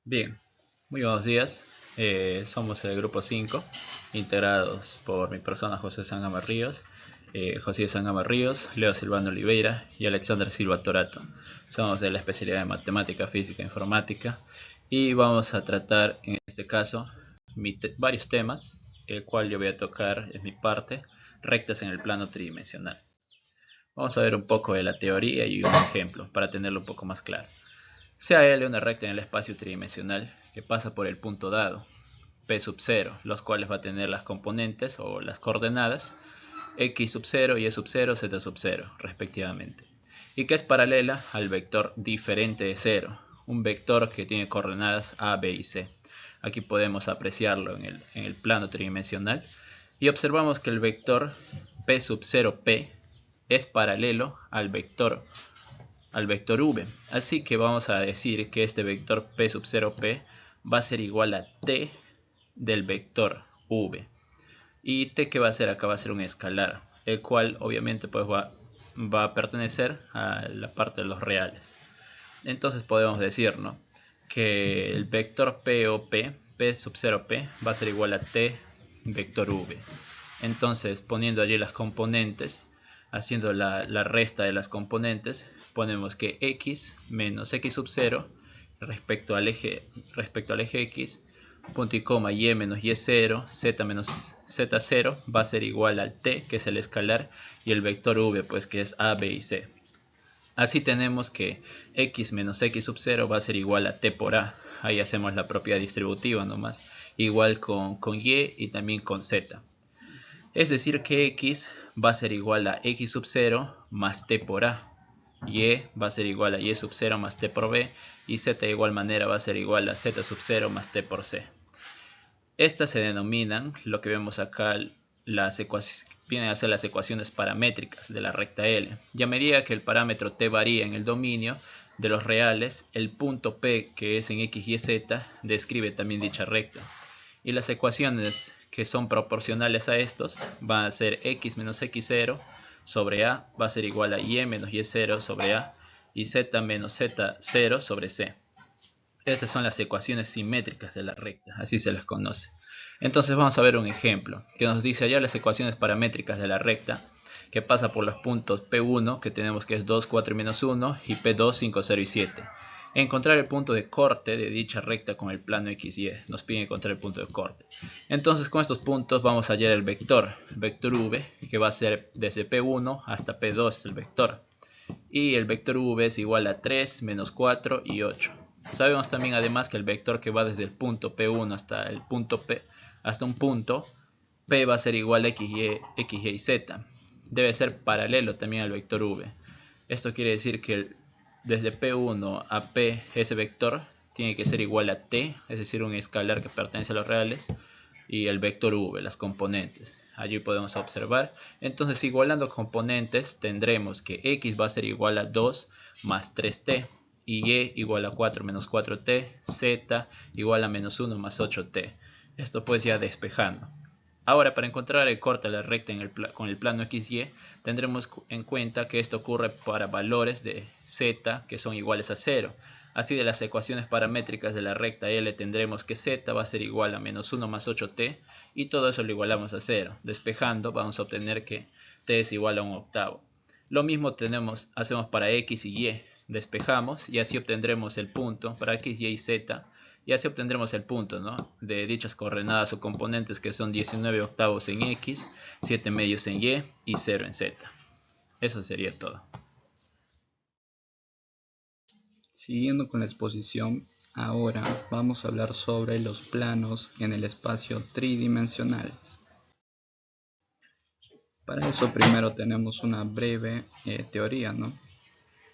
Bien, muy buenos días. Somos el grupo 5, integrados por mi persona José Sangama Ríos, José Sangama Ríos, Leo Silvano Oliveira y Alexander Silva Torato. Somos de la especialidad de Matemática, Física e Informática y vamos a tratar en este caso varios temas, el cual yo voy a tocar en mi parte, rectas en el plano tridimensional. Vamos a ver un poco de la teoría y un ejemplo para tenerlo un poco más claro. Sea L una recta en el espacio tridimensional que pasa por el punto dado, P sub 0, los cuales va a tener las componentes o las coordenadas X sub 0, Y sub 0, Z sub 0, respectivamente, y que es paralela al vector diferente de 0, un vector que tiene coordenadas A, B y C. Aquí podemos apreciarlo en el plano tridimensional y observamos que el vector P sub 0P es paralelo al vector v. Así que vamos a decir que este vector P sub 0P va a ser igual a T del vector v. Y T que va a ser acá va a ser un escalar, el cual obviamente pues va a pertenecer a la parte de los reales. Entonces podemos decir, ¿no?, que el vector P o P sub 0P va a ser igual a T vector v. Entonces poniendo allí las componentes, haciendo la resta de las componentes, ponemos que x menos x sub 0 respecto al eje x, punto y coma, y menos y 0, z menos z 0 va a ser igual al t, que es el escalar, y el vector v, pues que es a, b y c. Así tenemos que x menos x sub 0 va a ser igual a t por a. Ahí hacemos la propiedad distributiva nomás, igual con y y también con z. Es decir que x va a ser igual a x sub 0 más t por a, y va a ser igual a y sub 0 más t por b, y z de igual manera va a ser igual a z sub 0 más t por c. Estas se denominan, lo que vemos acá, vienen a ser las ecuaciones paramétricas de la recta L. Y a medida que el parámetro t varía en el dominio de los reales, el punto P, que es en x y z, describe también dicha recta. Y las ecuaciones que son proporcionales a estos van a ser x menos x0 sobre a va a ser igual a y menos y0 sobre a, y z menos z0 sobre c. Estas son las ecuaciones simétricas de la recta, así se las conoce. Entonces vamos a ver un ejemplo que nos dice allá las ecuaciones paramétricas de la recta, que pasa por los puntos P1, que tenemos que es 2, 4 y menos 1, y P2, 5, 0 y 7. Encontrar el punto de corte de dicha recta con el plano XY. Nos pide encontrar el punto de corte. Entonces con estos puntos vamos a hallar el vector V, que va a ser desde P1 hasta P2 el vector. Y el vector V es igual a 3, menos 4 y 8. Sabemos también además que el vector que va desde el punto P1 hasta el punto P, hasta un punto, P va a ser igual a X, Y, Z. Debe ser paralelo también al vector V. Esto quiere decir que desde P1 a P, ese vector tiene que ser igual a T, es decir, un escalar que pertenece a los reales, y el vector V, las componentes. Allí podemos observar. Entonces, igualando componentes, tendremos que x va a ser igual a 2 más 3t, y y igual a 4 menos 4t, z igual a menos 1 más 8t. Esto pues ya despejando. Ahora, para encontrar el corte de la recta con el plano XY, tendremos en cuenta que esto ocurre para valores de z que son iguales a 0. Así, de las ecuaciones paramétricas de la recta L tendremos que z va a ser igual a menos 1 más 8t, y todo eso lo igualamos a 0. Despejando vamos a obtener que t es igual a 1/8. Lo mismo hacemos para x y y. Despejamos y así obtendremos el punto para x, y z. Y así obtendremos el punto, ¿no?, de dichas coordenadas o componentes, que son 19/8 en x, 7 medios en y 0 en z. Eso sería todo. Siguiendo con la exposición, ahora vamos a hablar sobre los planos en el espacio tridimensional. Para eso primero tenemos una breve teoría, ¿no?,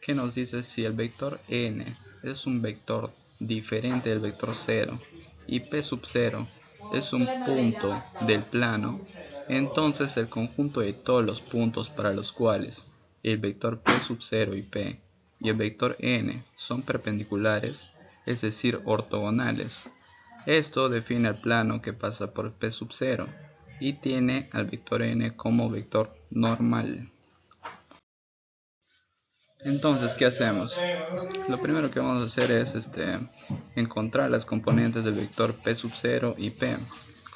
que nos dice si el vector n es un vector diferente del vector 0 y p sub 0 es un punto del plano, entonces el conjunto de todos los puntos para los cuales el vector p sub 0 y p y el vector n son perpendiculares, es decir, ortogonales. Esto define el plano que pasa por p sub 0 y tiene al vector n como vector normal. Entonces, ¿qué hacemos? Lo primero que vamos a hacer es encontrar las componentes del vector P sub 0 y P,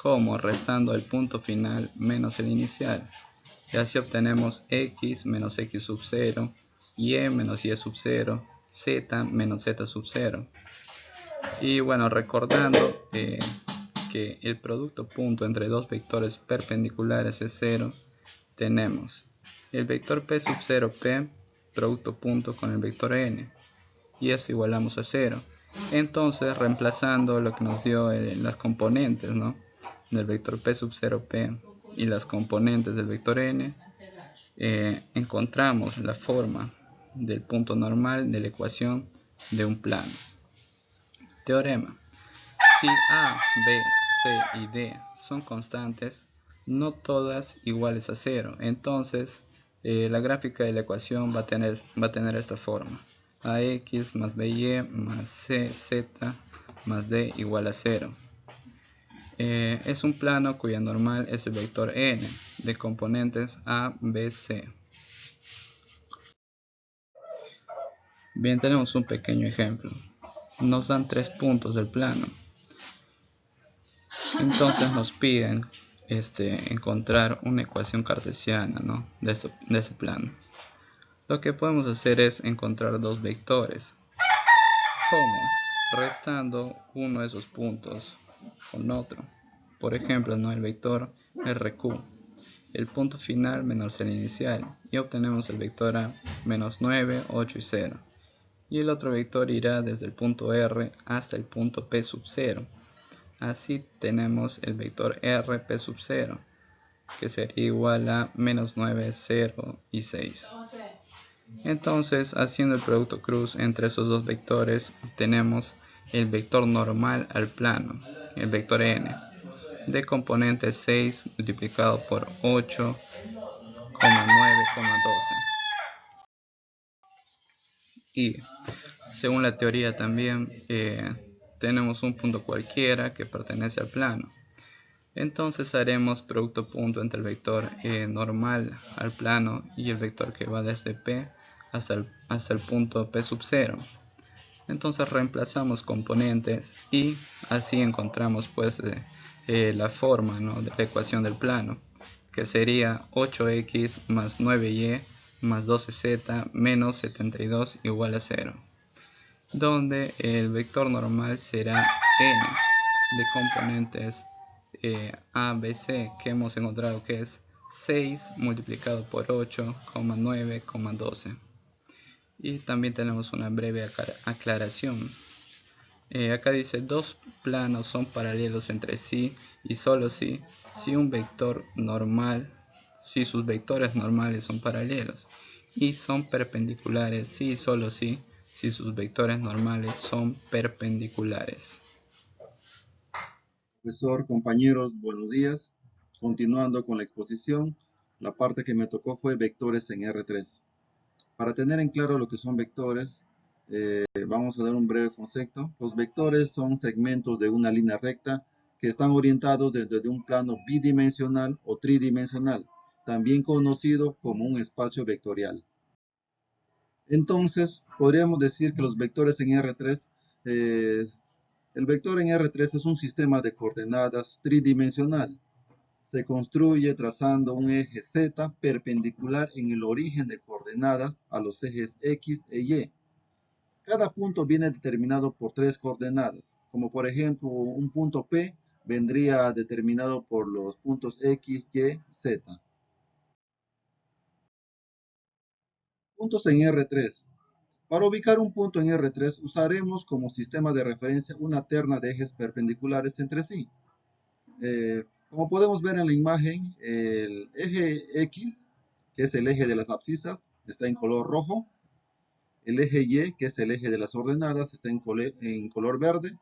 como restando el punto final menos el inicial. Y así obtenemos x menos x sub 0, y menos y sub 0, z menos z sub 0. Y bueno, recordando que el producto punto entre dos vectores perpendiculares es 0, tenemos el vector P sub 0 P, producto punto con el vector n, y esto igualamos a 0. Entonces, reemplazando lo que nos dio las componentes, ¿no?, del vector P sub 0 P y las componentes del vector n, encontramos la forma del punto normal de la ecuación de un plano. Teorema: si A, B, C y D son constantes, no todas iguales a 0. Entonces, la gráfica de la ecuación va a tener esta forma: ax más by más cz más d igual a 0. Es un plano cuya normal es el vector n de componentes a, b, c. Bien, tenemos un pequeño ejemplo. Nos dan 3 puntos del plano. Entonces nos piden encontrar una ecuación cartesiana, ¿no?, de ese plano. Lo que podemos hacer es encontrar dos vectores. ¿Cómo? Restando uno de esos puntos con otro. Por ejemplo, ¿no?, el vector RQ, el punto final menos el inicial, y obtenemos el vector A menos 9, 8 y 0. Y el otro vector irá desde el punto R hasta el punto P sub 0. Así tenemos el vector R P sub 0, que sería igual a menos 9, 0 y 6. Entonces, haciendo el producto cruz entre esos dos vectores, obtenemos el vector normal al plano, el vector n, de componente 6 multiplicado por 8, 9, 12. Y según la teoría también tenemos un punto cualquiera que pertenece al plano. Entonces haremos producto punto entre el vector normal al plano y el vector que va desde P hasta el punto P sub 0. Entonces reemplazamos componentes y así encontramos pues la forma, ¿no?, de la ecuación del plano, que sería 8x más 9y más 12z menos 72 igual a 0, donde el vector normal será n de componentes A, B, C, que hemos encontrado que es 6 multiplicado por 8, 9, 12. Y también tenemos una breve aclaración. Acá dice: dos planos son paralelos entre sí y solo si un vector normal, si sus vectores normales son paralelos, y son perpendiculares si y solo si sus vectores normales son perpendiculares. Profesor, compañeros, buenos días. Continuando con la exposición, la parte que me tocó fue vectores en R3. Para tener en claro lo que son vectores, vamos a dar un breve concepto. Los vectores son segmentos de una línea recta que están orientados desde un plano bidimensional o tridimensional, también conocido como un espacio vectorial. Entonces, podríamos decir que los vectores en R3, el vector en R3 es un sistema de coordenadas tridimensional. Se construye trazando un eje Z perpendicular en el origen de coordenadas a los ejes X e Y. Cada punto viene determinado por 3 coordenadas, como por ejemplo un punto P vendría determinado por los puntos X, Y, Z. Puntos en R3. Para ubicar un punto en R3 usaremos como sistema de referencia una terna de ejes perpendiculares entre sí. Como podemos ver en la imagen, el eje X, que es el eje de las abscisas, está en color rojo. El eje Y, que es el eje de las ordenadas, está en color verde.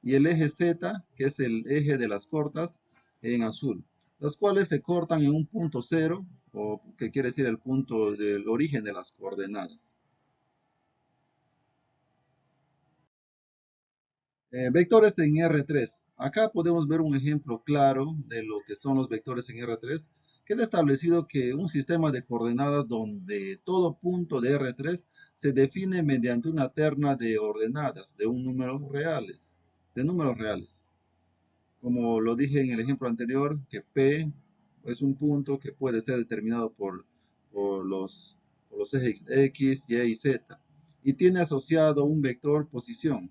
Y el eje Z, que es el eje de las cortas, en azul. Las cuales se cortan en un punto cero, o que quiere decir el punto del origen de las coordenadas. Vectores en R3. Acá podemos ver un ejemplo claro de lo que son los vectores en R3. Queda establecido que un sistema de coordenadas donde todo punto de R3 se define mediante una terna de ordenadas de números reales. Como lo dije en el ejemplo anterior, que P es un punto que puede ser determinado por los ejes X, Y y Z. Y tiene asociado un vector posición.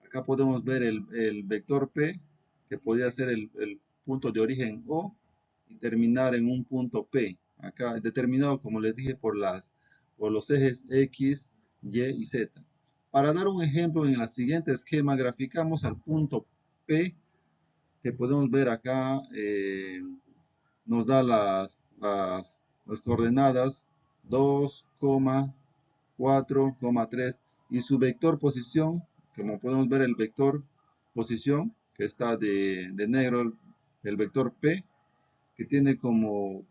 Acá podemos ver el vector P, que podría ser el punto de origen O y terminar en un punto P. Acá determinado, como les dije, por los ejes X, Y y Z. Para dar un ejemplo, en el siguiente esquema graficamos al punto P, que podemos ver acá, nos da las coordenadas 2, 4, 3 y su vector posición, como podemos ver el vector posición, que está de negro, el vector P, que tiene como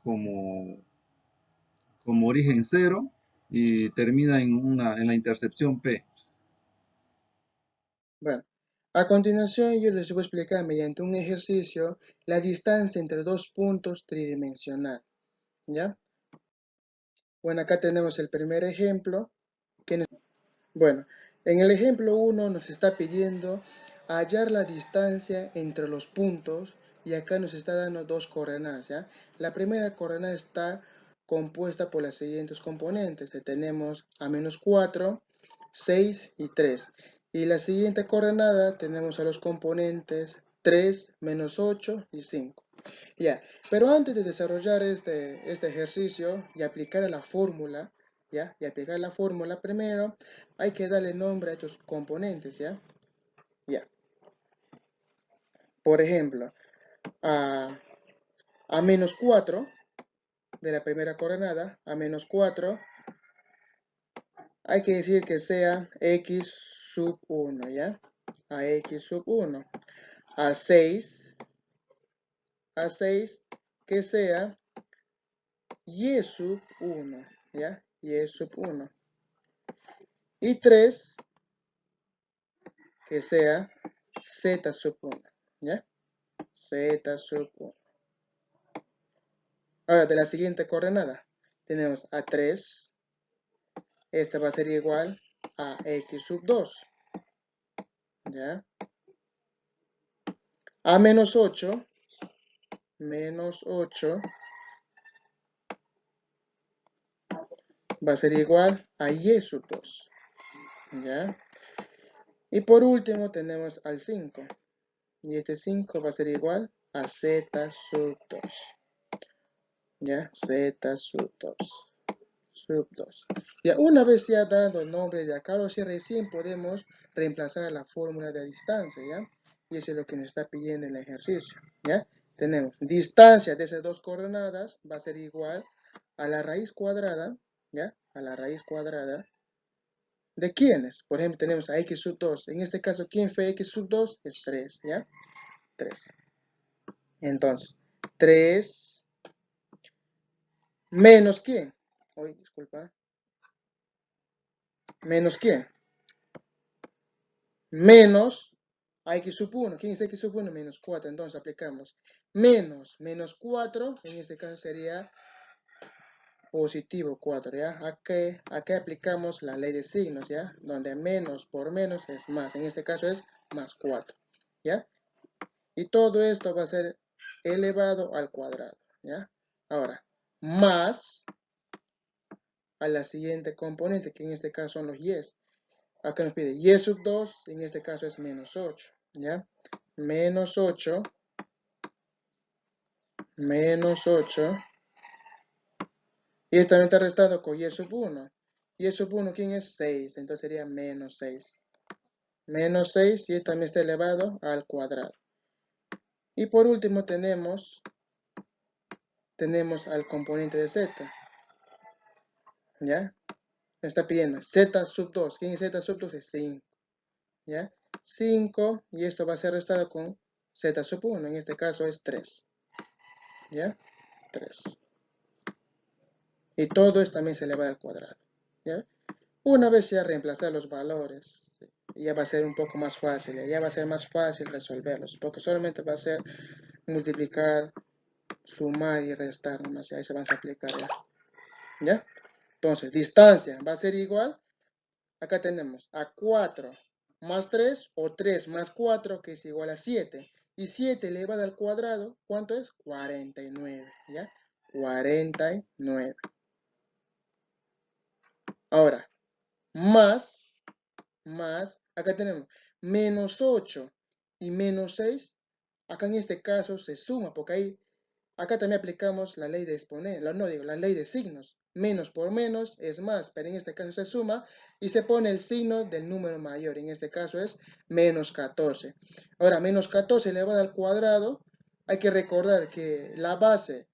origen 0 y termina en la intercepción P. Bueno, a continuación yo les voy a explicar mediante un ejercicio la distancia entre dos puntos tridimensional, ¿ya? Bueno, acá tenemos el primer ejemplo. Bueno, en el ejemplo 1 nos está pidiendo hallar la distancia entre los puntos y acá nos está dando dos coordenadas, ¿ya? La primera coordenada está compuesta por las siguientes componentes. Tenemos a menos 4, 6 y 3. Y la siguiente coordenada tenemos a los componentes 3, menos 8 y 5. Ya, pero antes de desarrollar este ejercicio y aplicar la fórmula, ¿ya? Y aplicar la fórmula primero, hay que darle nombre a estos componentes, ¿ya? Ya. Por ejemplo, a menos 4 de la primera coordenada, a menos 4, hay que decir que sea x sub 1, ¿ya? A x sub 1. A 6, que sea y sub 1, ¿ya? Y sub 1. Y 3, que sea z sub 1, ¿ya? Z sub 1. Ahora, de la siguiente coordenada, tenemos a 3, esta va a ser igual a x sub 2, ¿ya? A menos 8, va a ser igual a y sub 2, ¿ya? Y por último tenemos al 5, y este 5 va a ser igual a z sub 2, ¿ya? Z sub 2. Ya una vez ya dado el nombre de acá, recién podemos reemplazar la fórmula de distancia, ¿ya? Y eso es lo que nos está pidiendo en el ejercicio, ¿ya? Tenemos distancia de esas dos coordenadas va a ser igual a la raíz cuadrada, ¿ya? A la raíz cuadrada. ¿De quiénes? Por ejemplo, tenemos a x sub 2. En este caso, ¿quién fue x sub 2? Es 3, ¿ya? 3. Entonces, 3 menos ¿quién? Uy, disculpa. ¿Menos quién? Menos a x sub 1. ¿Quién es x sub 1? Menos 4. Entonces aplicamos menos 4. En este caso sería positivo 4. ¿Ya? Aquí aplicamos la ley de signos. ¿Ya? Donde menos por menos es más. En este caso es más 4. ¿Ya? Y todo esto va a ser elevado al cuadrado. ¿Ya? Ahora, más a la siguiente componente, que en este caso son los y's. Acá nos pide y sub 2, en este caso es menos 8, ¿ya? Menos 8, y esta también está restado con y sub 1. Y sub 1, ¿quién es? 6, entonces sería menos 6. Menos 6, y también está elevado al cuadrado. Y por último tenemos al componente de z, ¿ya? Nos está pidiendo z sub 2. ¿Quién es z sub 2? Es 5, ¿ya? 5, y esto va a ser restado con z sub 1, en este caso es 3, ¿ya? 3. Y todo esto también se eleva al cuadrado, ¿ya? Una vez ya reemplazar los valores, ya va a ser un poco más fácil, ya va a ser más fácil resolverlos, porque solamente va a ser multiplicar, sumar y restar, nomás, ahí se van a aplicar, ¿ya? Entonces, distancia va a ser igual acá tenemos a 4 más 3 o 3 más 4 que es igual a 7. Y 7 elevado al cuadrado, ¿cuánto es? 49, ¿ya? 49. Ahora, más, acá tenemos menos 8 y menos 6. Acá en este caso se suma, porque ahí, acá también aplicamos la ley de exponencial, no digo, la ley de signos. Menos por menos es más, pero en este caso se suma y se pone el signo del número mayor. En este caso es menos 14. Ahora, menos 14 elevado al cuadrado, hay que recordar que la base,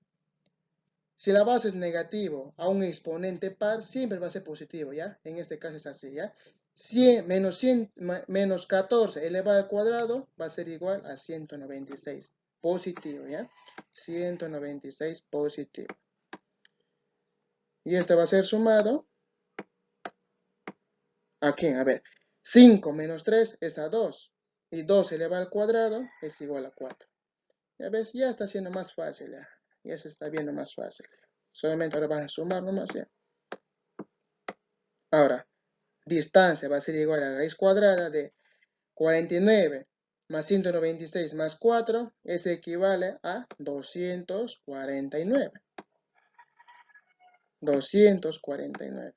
si la base es negativo a un exponente par, siempre va a ser positivo, ¿ya? En este caso es así, ¿ya? 100, menos 14 elevado al cuadrado va a ser igual a 196, positivo, ¿ya? 196 positivo. Y esto va a ser sumado, ¿a quién? A ver, 5 menos 3 es a 2. Y 2 elevado al cuadrado es igual a 4. Ya ves, ya está siendo más fácil, ya. Ya se está viendo más fácil. Solamente ahora vas a sumar nomás, ¿ya? Ahora, distancia va a ser igual a la raíz cuadrada de 49 más 196 más 4, eso equivale a 249. 249.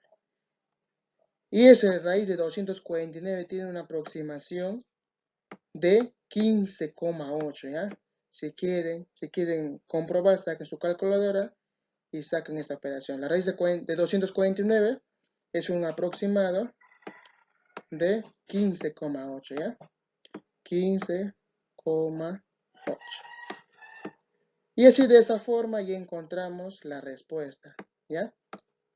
Y esa raíz de 249 tiene una aproximación de 15,8, ¿ya? Si quieren comprobar, saquen su calculadora y saquen esta operación. La raíz de 249 es un aproximado de 15,8, ¿ya? 15,8. Y así de esta forma ya encontramos la respuesta, ¿ya?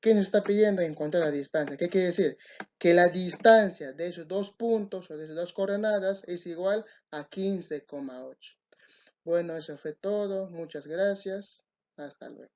¿Qué nos está pidiendo? Encontrar la distancia. ¿Qué quiere decir? Que la distancia de esos dos puntos o de esas dos coordenadas es igual a 15,8. Bueno, eso fue todo. Muchas gracias. Hasta luego.